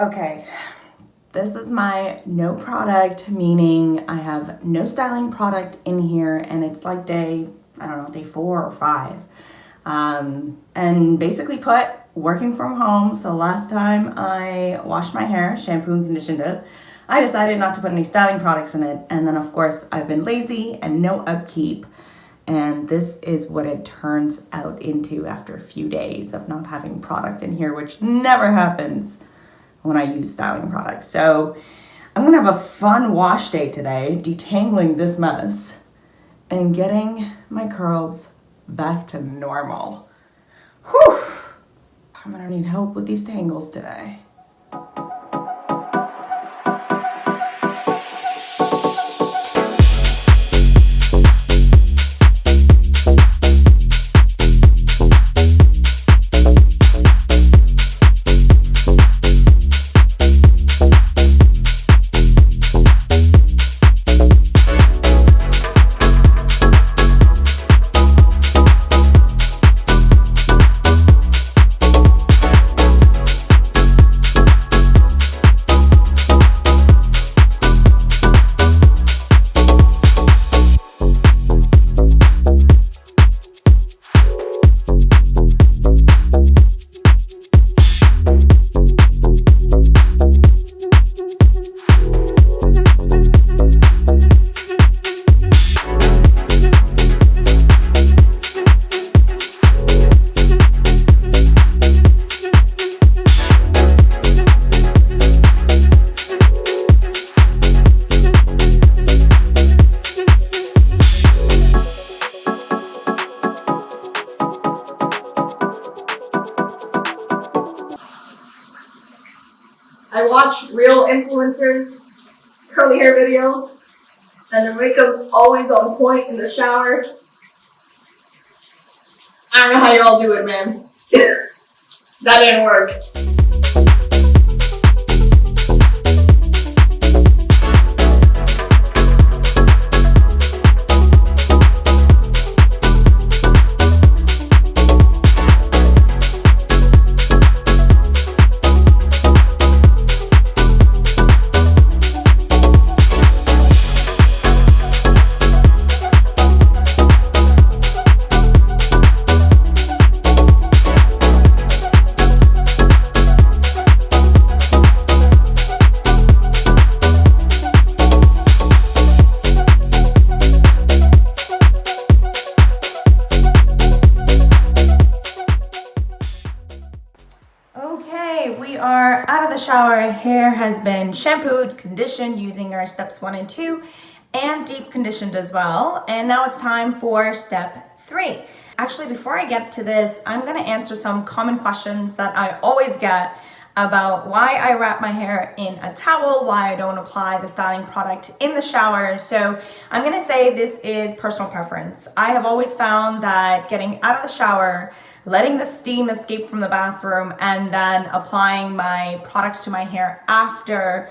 Okay, this is my no product, meaning I have no styling product in here, and it's like day 4 or 5. And basically put, working from home. So last time I washed my hair, shampoo and conditioned it, I decided not to put any styling products in it. And then of course I've been lazy and no upkeep. And this is what it turns out into after a few days of not having product in here, which never happens when I use styling products. So I'm gonna have a fun wash day today, detangling this mess and getting my curls back to normal. Whew! I'm gonna need help with these tangles today. I watch real influencers, curly hair videos, and their makeup's always on point in the shower. I don't know how y'all do it, man. That didn't work. Okay, we are out of the shower. Hair has been shampooed, conditioned using our steps 1 and 2, and deep conditioned as well. And now it's time for step 3. Actually, before I get to this, I'm gonna answer some common questions that I always get about why I wrap my hair in a towel, why I don't apply the styling product in the shower. So I'm gonna say this is personal preference. I have always found that getting out of the shower, letting the steam escape from the bathroom, and then applying my products to my hair after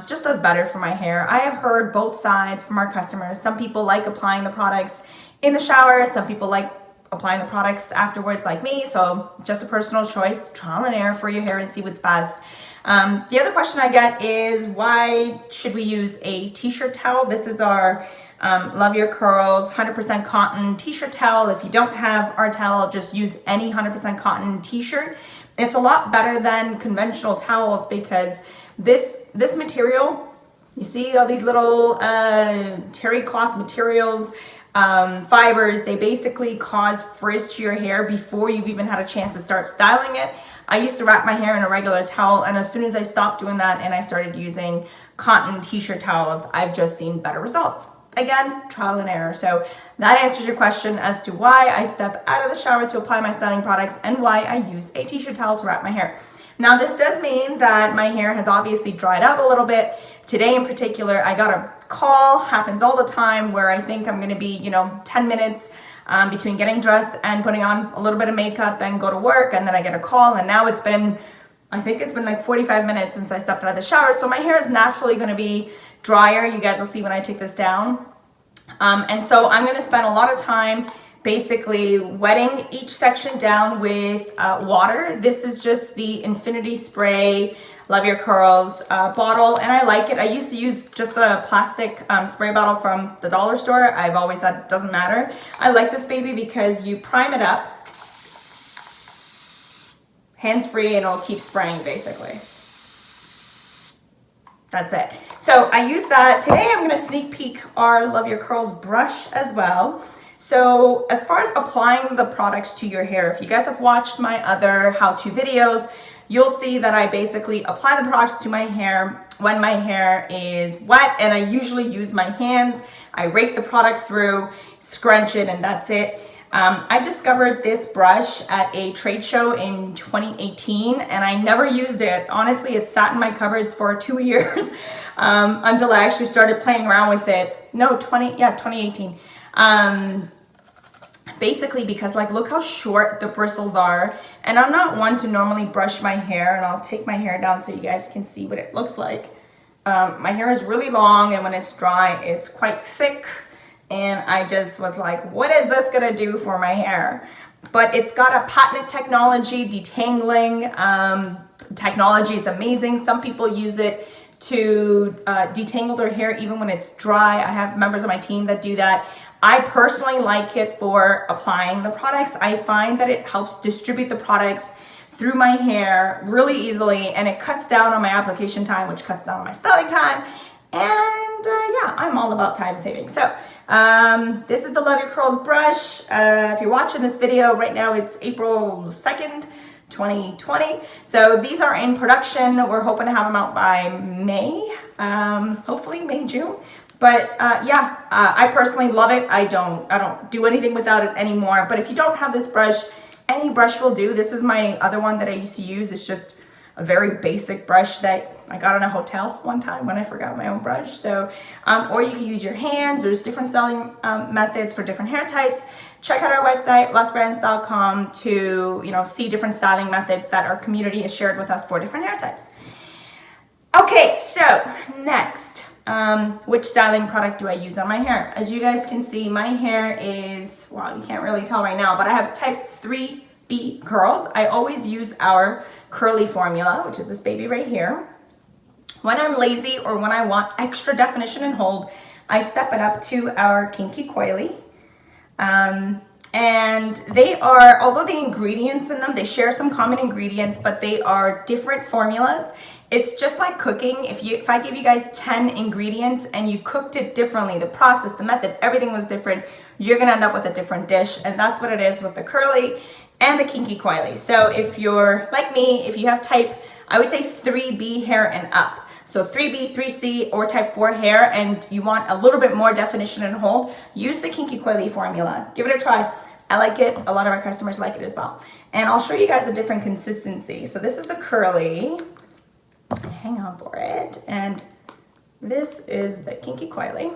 just does better for my hair. I have heard both sides from our customers. Some people like applying the products in the shower, some people like applying the products afterwards like me, so just a personal choice, trial and error for your hair and see what's best. The other question I get is, why should we use a t-shirt towel? This is our Love Your Curls 100% cotton t-shirt towel. If you don't have our towel, just use any 100% cotton t-shirt. It's a lot better than conventional towels because this material, you see all these little terry cloth materials, fibers, they basically cause frizz to your hair before you've even had a chance to start styling it. I used to wrap my hair in a regular towel, and as soon as I stopped doing that and I started using cotton t-shirt towels, I've just seen better results. Again, trial and error. So that answers your question as to why I step out of the shower to apply my styling products and why I use a t-shirt towel to wrap my hair. Now, this does mean that my hair has obviously dried out a little bit. Today in particular, I got a call, happens all the time, where I think I'm gonna be, 10 minutes between getting dressed and putting on a little bit of makeup and go to work, and then I get a call, and now I think it's been like 45 minutes since I stepped out of the shower, so my hair is naturally gonna be drier. You guys will see when I take this down. And so I'm gonna spend a lot of time basically wetting each section down with water. This is just the Infinity Spray Love Your Curls bottle, and I like it. I used to use just a plastic spray bottle from the dollar store. I've always said it doesn't matter. I like this baby because you prime it up, hands-free, and it'll keep spraying basically. That's it. So I use that. Today I'm gonna sneak peek our Love Your Curls brush as well. So as far as applying the products to your hair, if you guys have watched my other how-to videos, you'll see that I basically apply the products to my hair when my hair is wet, and I usually use my hands. I rake the product through, scrunch it, and that's it. I discovered this brush at a trade show in 2018, and I never used it. Honestly, it sat in my cupboards for 2 years until I actually started playing around with it. No, 2018. Basically because, like, look how short the bristles are, and I'm not one to normally brush my hair, and I'll take my hair down so you guys can see what it looks like. My hair is really long, and when it's dry, it's quite thick. And I just was like, what is this gonna do for my hair? But it's got a patented technology, detangling technology. It's amazing. Some people use it to detangle their hair even when it's dry. I have members of my team that do that. I personally like it for applying the products. I find that it helps distribute the products through my hair really easily, and it cuts down on my application time, which cuts down on my styling time. And yeah, I'm all about time saving. So this is the Love Your Curls brush. If you're watching this video right now, it's April 2nd, 2020. So these are in production. We're hoping to have them out by May, hopefully May, June. But yeah, I personally love it. I don't do anything without it anymore. But if you don't have this brush, any brush will do. This is my other one that I used to use. It's just a very basic brush that I got in a hotel one time when I forgot my own brush. So, or you can use your hands. There's different styling methods for different hair types. Check out our website, lusbrands.com, to see different styling methods that our community has shared with us for different hair types. Okay, so next, which styling product do I use on my hair? As you guys can see, my hair is, well, you can't really tell right now, but I have type 3B curls. I always use our curly formula, which is this baby right here. When I'm lazy or when I want extra definition and hold, I step it up to our Kinky Coily. And they are, although the ingredients in them, they share some common ingredients, but they are different formulas. It's just like cooking. If I give you guys 10 ingredients and you cooked it differently, the process, the method, everything was different, you're gonna end up with a different dish. And that's what it is with the curly and the Kinky Coily. So if you're like me, if you have type, I would say 3B hair and up. So 3B, 3C, or type 4 hair, and you want a little bit more definition and hold, use the Kinky Coily formula. Give it a try. I like it. A lot of our customers like it as well. And I'll show you guys a different consistency. So this is the curly. Hang on for it. And this is the Kinky Coily.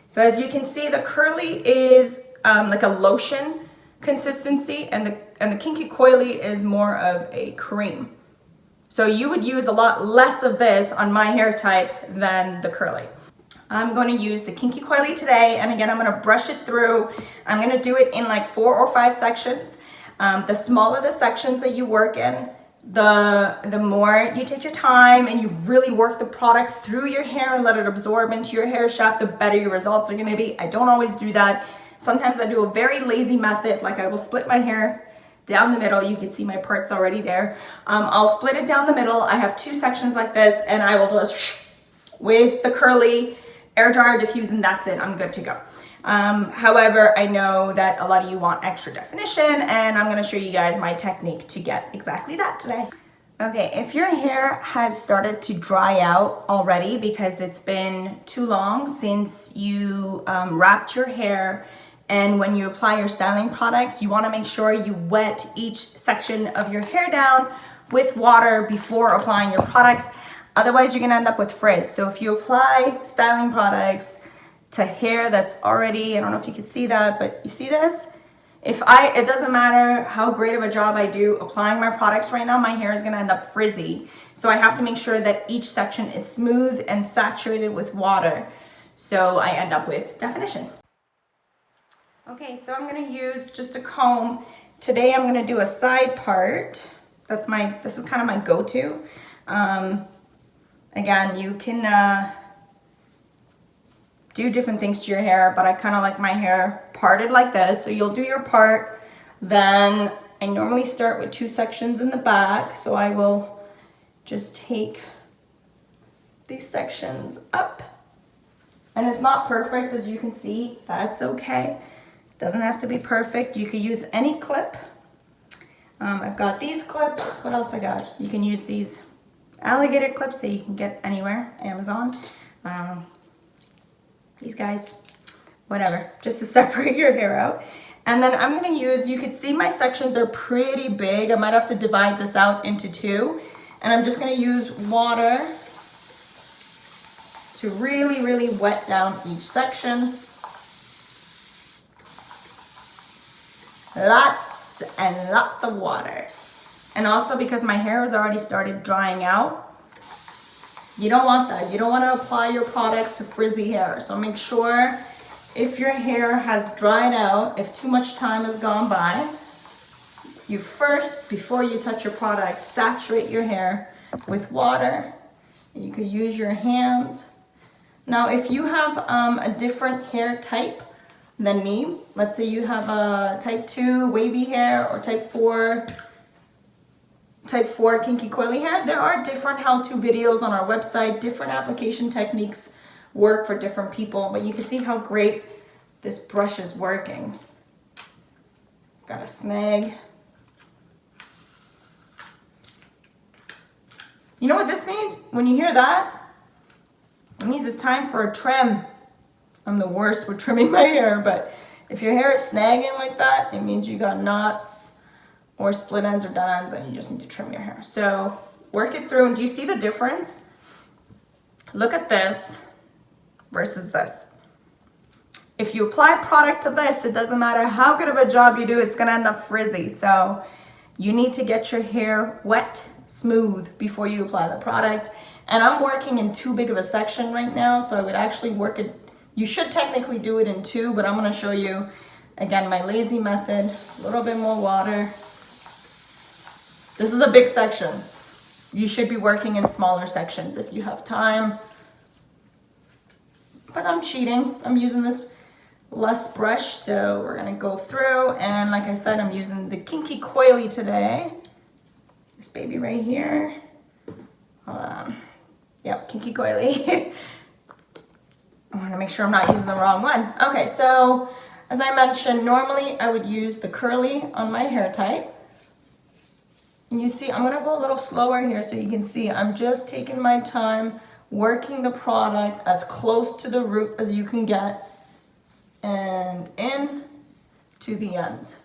So as you can see, the curly is like a lotion consistency, and the Kinky Coily is more of a cream. So you would use a lot less of this on my hair type than the curly. I'm going to use the Kinky Coily today, and again, I'm going to brush it through. I'm going to do it in like 4 or 5 sections. The smaller the sections that you work in, the more you take your time and you really work the product through your hair and let it absorb into your hair shaft, the better your results are going to be. I don't always do that. Sometimes I do a very lazy method, like I will split my hair down the middle. You can see my parts already there. I'll split it down the middle. I have 2 sections like this, and I will just with the curly, air dryer, diffuse, and that's it. I'm good to go. However, I know that a lot of you want extra definition, and I'm going to show you guys my technique to get exactly that today. Okay, if your hair has started to dry out already because it's been too long since you wrapped your hair, and when you apply your styling products, you want to make sure you wet each section of your hair down with water before applying your products. Otherwise, you're going to end up with frizz. So if you apply styling products to hair that's already, I don't know if you can see that, but you see this? It doesn't matter how great of a job I do applying my products right now, my hair is going to end up frizzy. So I have to make sure that each section is smooth and saturated with water. So I end up with definition. Okay, so I'm gonna use just a comb. Today I'm gonna do a side part. This is kind of my go-to. Again, you can do different things to your hair, but I kind of like my hair parted like this. So you'll do your part, then I normally start with 2 sections in the back. So I will just take these sections up. And it's not perfect, as you can see, that's okay. Doesn't have to be perfect. You could use any clip. I've got these clips. What else I got? You can use these alligator clips that you can get anywhere, Amazon. These guys, whatever, just to separate your hair out. And then I'm gonna use, you can see my sections are pretty big. I might have to divide this out into 2. And I'm just gonna use water to really, really wet down each section. Lots and lots of water. And also because my hair has already started drying out, you don't want that. You don't want to apply your products to frizzy hair. So make sure if your hair has dried out, if too much time has gone by, you first, before you touch your product, saturate your hair with water. You could use your hands. Now, if you have a different hair type than me, let's say you have a type 2 wavy hair or type 4 kinky coily hair, there are different how-to videos on our website. Different application techniques work for different people, but you can see how great this brush is working. Got a snag. You know what this means? When you hear that, it means it's time for a trim. I'm the worst with trimming my hair, but if your hair is snagging like that, it means you got knots or split ends or done ends and you just need to trim your hair. So work it through. And do you see the difference? Look at this versus this. If you apply product to this, it doesn't matter how good of a job you do, it's gonna end up frizzy. So you need to get your hair wet, smooth before you apply the product. And I'm working in too big of a section right now, so I would actually work it. You should technically do it in 2, but I'm gonna show you, again, my lazy method. A little bit more water. This is a big section. You should be working in smaller sections if you have time. But I'm cheating. I'm using this LUS brush, so we're gonna go through. And like I said, I'm using the Kinky Coily today. This baby right here. Hold on. Yep, Kinky Coily. I wanna make sure I'm not using the wrong one. Okay, so as I mentioned, normally I would use the curly on my hair type. And you see, I'm gonna go a little slower here so you can see I'm just taking my time working the product as close to the root as you can get and in to the ends.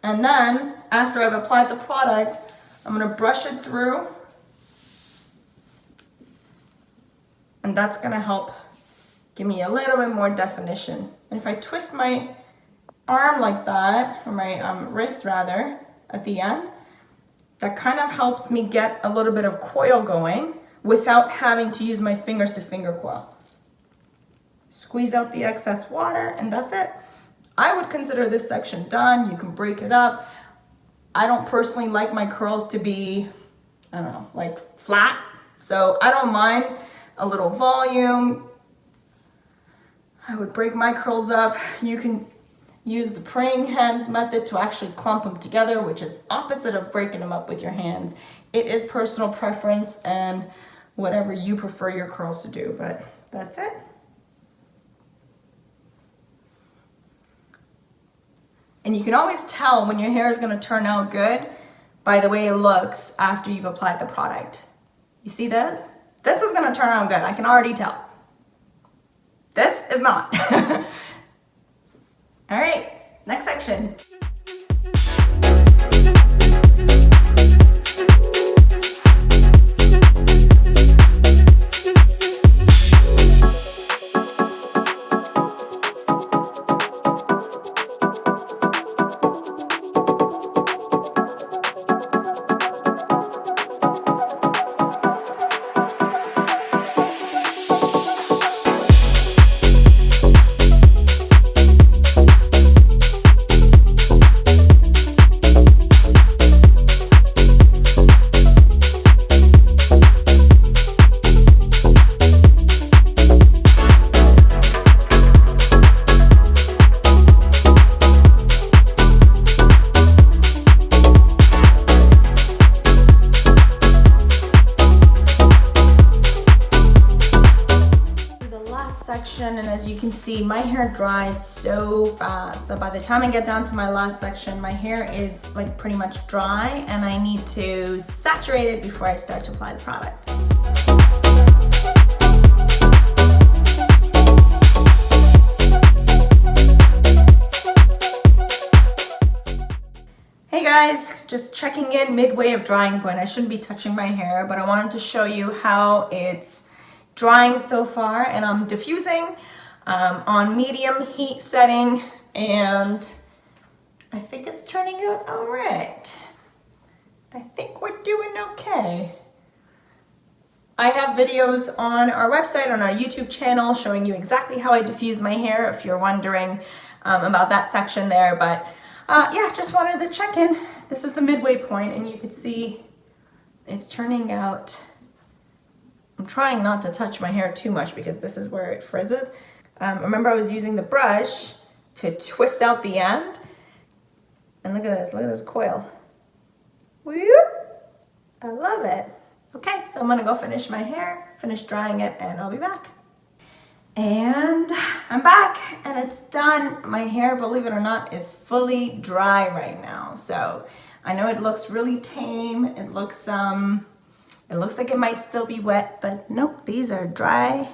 And then after I've applied the product, I'm gonna brush it through, and that's gonna help give me a little bit more definition. And if I twist my arm like that, or my wrist rather, at the end, that kind of helps me get a little bit of coil going without having to use my fingers to finger coil. Squeeze out the excess water, and that's it. I would consider this section done. You can break it up. I don't personally like my curls to be, I don't know, like flat. So I don't mind a little volume. I would break my curls up. You can use the praying hands method to actually clump them together, which is opposite of breaking them up with your hands. It is personal preference and whatever you prefer your curls to do, but that's it. And you can always tell when your hair is gonna turn out good by the way it looks after you've applied the product. You see this? This is gonna turn out good, I can already tell. This is not. All right, next section. see, my hair dries so fast that by the time I get down to my last section, my hair is like pretty much dry and I need to saturate it before I start to apply the product. Hey guys, just checking in midway of drying point. I shouldn't be touching my hair, but I wanted to show you how it's drying so far, and I'm diffusing on medium heat setting, and I think it's turning out all right. I think we're doing okay. I have videos on our website, on our YouTube channel, showing you exactly how I diffuse my hair if you're wondering about that section there, but yeah, just wanted to check in. This is the midway point, and you can see it's turning out. I'm trying not to touch my hair too much because this is where it frizzes. Remember, I was using the brush to twist out the end. And look at this coil. Whoop! I love it. Okay, so I'm gonna go finish my hair, finish drying it, and I'll be back. And I'm back, and it's done. My hair, believe it or not, is fully dry right now. So I know it looks really tame. It looks like it might still be wet, but nope, these are dry.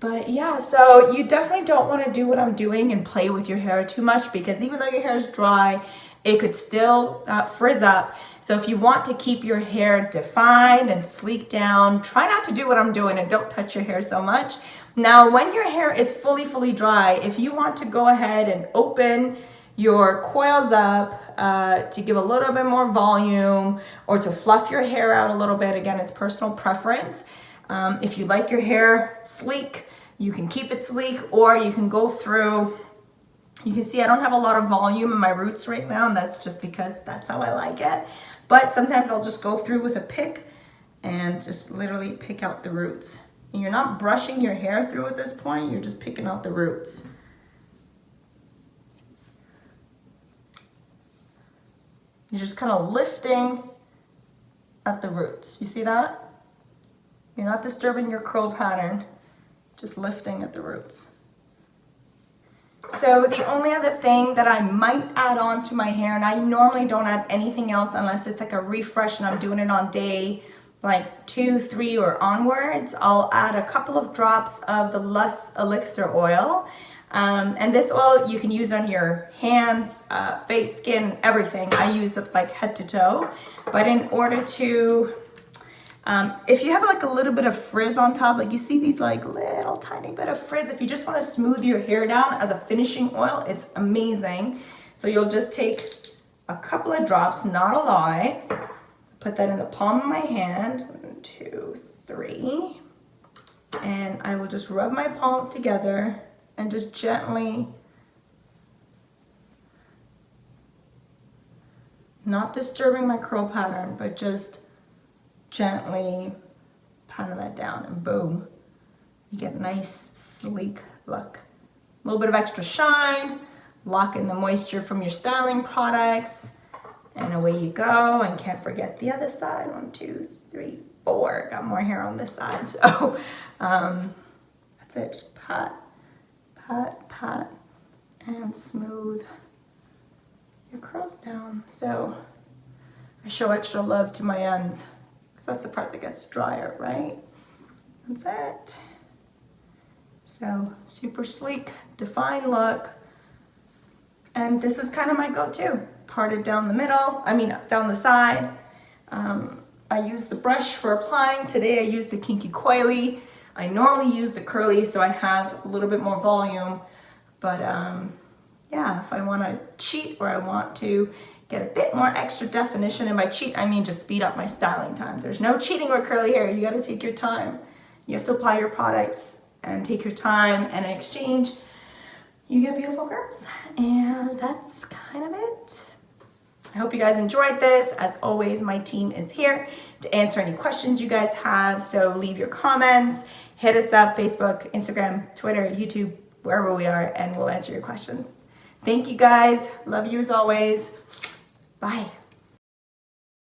But yeah, so you definitely don't want to do what I'm doing and play with your hair too much, because even though your hair is dry, it could still frizz up. So if you want to keep your hair defined and sleek down, try not to do what I'm doing and don't touch your hair so much. Now, when your hair is fully dry, if you want to go ahead and open your coils up to give a little bit more volume or to fluff your hair out a little bit, again, it's personal preference. If you like your hair sleek, you can keep it sleek, or you can go through. You can see I don't have a lot of volume in my roots right now, and that's just because that's how I like it. But sometimes I'll just go through with a pick and just literally pick out the roots. And you're not brushing your hair through at this point, you're just picking out the roots. You're just kind of lifting at the roots. You see that? You're not disturbing your curl pattern, just lifting at the roots. So the only other thing that I might add on to my hair, and I normally don't add anything else unless it's like a refresh and I'm doing it on day like 2, 3 or onwards, I'll add a couple of drops of the LUS Elixir Oil. And this oil you can use on your hands, face, skin, everything. I use it like head to toe. But in order to, if you have like a little bit of frizz on top, like you see these like little tiny bit of frizz, if you just want to smooth your hair down as a finishing oil, it's amazing. So you'll just take a couple of drops, not a lot, put that in the palm of my hand, 1, 2, 3, and I will just rub my palm together and just gently, not disturbing my curl pattern, but just gently patting that down, and boom, you get a nice sleek look. A little bit of extra shine, lock in the moisture from your styling products, and away you go. And can't forget the other side. 1, 2, 3, 4. Got more hair on this side, so that's it. Just pat, pat, pat, and smooth your curls down. So I show extra love to my ends, because that's the part that gets drier, right? That's it. So super sleek, defined look. And this is kind of my go-to. Parted down the middle, down the side. I use the brush for applying. Today I use the kinky coily. I normally use the curly so I have a little bit more volume. But yeah, if I want to cheat or I want to get a bit more extra definition, and by cheat I mean just speed up my styling time. There's no cheating with curly hair. You got to take your time. You have to apply your products and take your time, and in exchange you get beautiful curls. And that's kind of it. I hope you guys enjoyed this. As always, my team is here to answer any questions you guys have. So leave your comments, hit us up, Facebook, Instagram, Twitter, YouTube, wherever we are, and we'll answer your questions. Thank you guys. Love you as always. Bye.